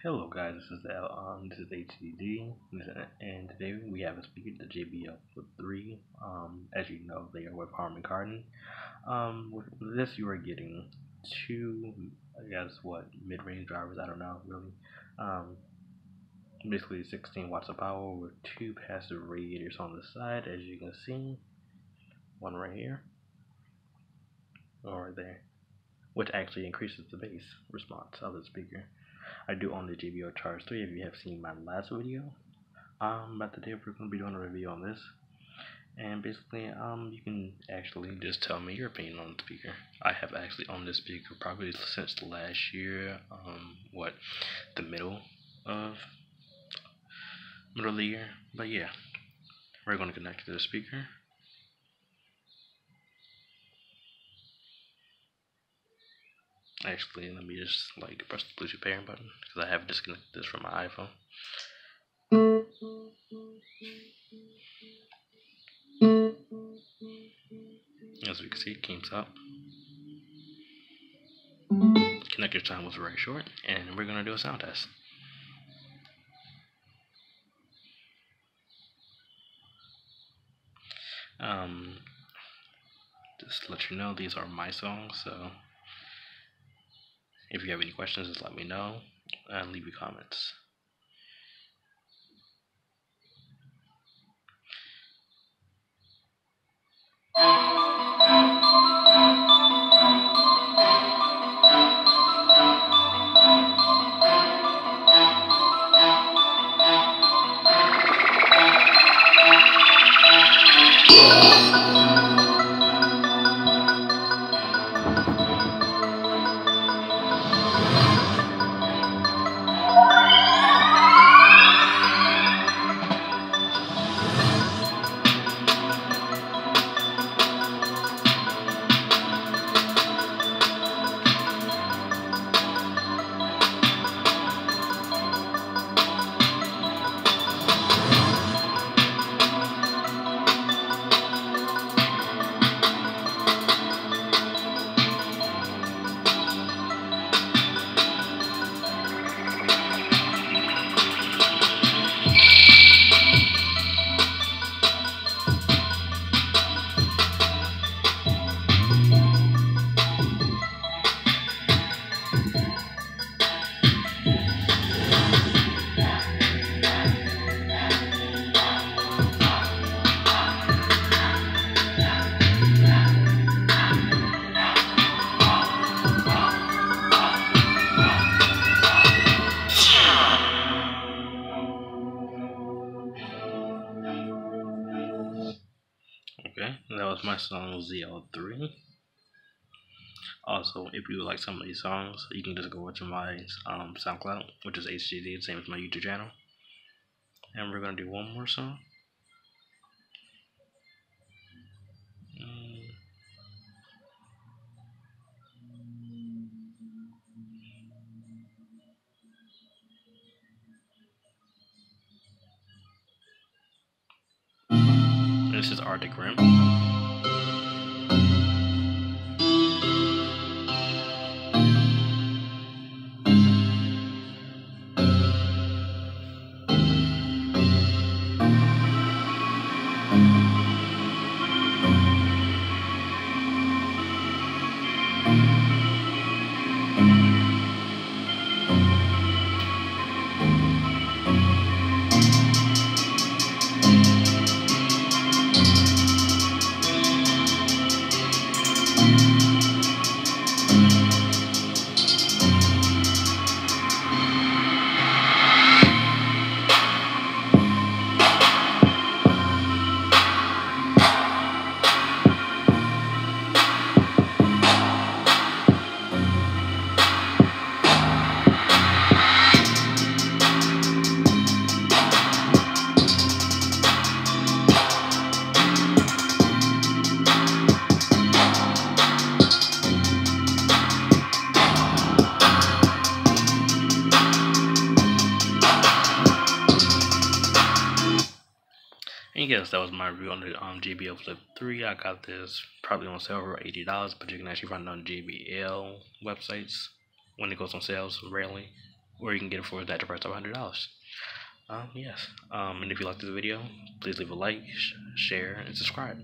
Hello guys, this is HCD, and today we have a speaker, the JBL Flip 3. As you know, they are with Harman Kardon. With this, you are getting two, I guess, mid-range drivers. I don't know really. Um, Basically 16 watts of power with two passive radiators on the side, as you can see. One right here, or right there, which actually increases the bass response of the speaker. I do own the JBL Charge 3 if you have seen my last video. But today we're going to be doing a review on this. And basically, you can actually just tell me your opinion on the speaker. I have actually owned this speaker probably since last year, the middle of the year. But yeah, we're going to connect to the speaker. Actually, let me just press the Bluetooth pairing button because I have disconnected this from my iPhone. As we can see, it came up. Connector time was very short, and we're gonna do a sound test. Just to let you know, these are my songs, so if you have any questions, just let me know and leave your comments. Okay, that was my song ZL3. Also, if you like some of these songs, you can just go to my SoundCloud, which is HGD, the same as my YouTube channel. And we're gonna do one more song. This is Artic Rim. And yes, that was my review on the JBL Flip 3. I got this probably on sale for $80, but you can actually find it on JBL websites when it goes on sales, rarely. or you can get it for that price of $100. Yes. And if you like this video, please leave a like, share, and subscribe.